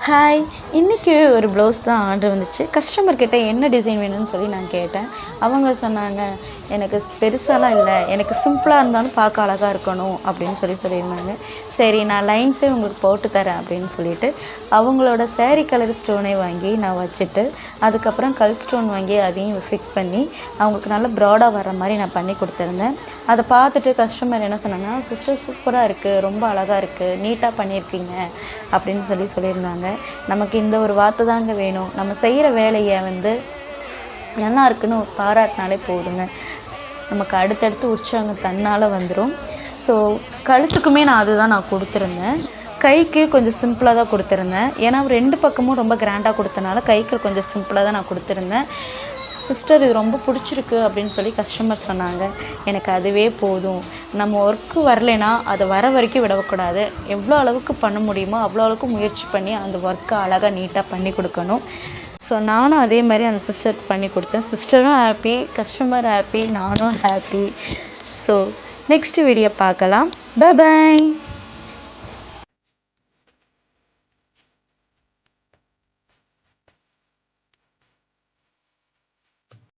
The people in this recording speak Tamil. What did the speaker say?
ஹாய், இன்றைக்கி ஒரு ப்ளவுஸ் தான் ஆர்டர் வந்துச்சு. கஸ்டமர்கிட்ட என்ன டிசைன் வேணும்னு சொல்லி நான் கேட்டேன். அவங்க சொன்னாங்க, எனக்கு பெருசாலாம் இல்லை, எனக்கு சிம்பிளாக இருந்தாலும் பார்க்க அழகாக இருக்கணும் அப்படின்னு சொல்லியிருந்தாங்க. சரி, நான் லைன்ஸே உங்களுக்கு போட்டு தரேன் அப்படின்னு சொல்லிட்டு அவங்களோட சேரீ கலர் ஸ்டோனை வாங்கி நான் வச்சுட்டு, அதுக்கப்புறம் கல் ஸ்டோன் வாங்கி அதையும் ஃபிட் பண்ணி அவங்களுக்கு நல்லா ப்ராடாக வர்ற மாதிரி நான் பண்ணி கொடுத்துருந்தேன். அதை பார்த்துட்டு கஸ்டமர் என்ன சொன்னாங்கன்னா, சிஸ்டர் சூப்பராக இருக்குது, ரொம்ப அழகாக இருக்குது, நீட்டாக பண்ணியிருக்கீங்க அப்படின்னு சொல்லியிருந்தாங்க. நமக்கு இந்த ஒரு வார்த்தை தாங்க வேணும். நம்ம செய்கிற வேலையை நல்லா இருக்குன்னு ஒரு பாராட்டினாலே போதுங்க, நமக்கு அடுத்தடுத்து உற்சாகம் தன்னால் வந்துடும். ஸோ கழுத்துக்குமே நான் அதுதான் நான் கொடுத்துருந்தேன். கைக்கு கொஞ்சம் சிம்பிளாக தான் கொடுத்துருந்தேன். ஏன்னா 2 பக்கமும் ரொம்ப கிராண்டாக கொடுத்தனால கைக்கு கொஞ்சம் சிம்பிளாக தான் நான் கொடுத்துருந்தேன். சிஸ்டர் இது ரொம்ப பிடிச்சிருக்கு அப்படின்னு சொல்லி கஸ்டமர் சொன்னாங்க. எனக்கு அதுவே போதும். நம்ம ஒர்க்கு வரலைன்னா அதை வர வரைக்கும் விடக்கூடாது. எவ்வளோ அளவுக்கு பண்ண முடியுமோ அவ்வளோ அளவுக்கு முயற்சி பண்ணி அந்த ஒர்க்கை அழகாக நீட்டாக பண்ணி கொடுக்கணும். ஸோ நானும் அதே மாதிரி அந்த சிஸ்டருக்கு பண்ணி கொடுத்தேன். சிஸ்டரும் ஹாப்பி, கஸ்டமர் ஹாப்பி, நானும் ஹாப்பி. ஸோ நெக்ஸ்ட் வீடியோ பார்க்கலாம். Bye bye.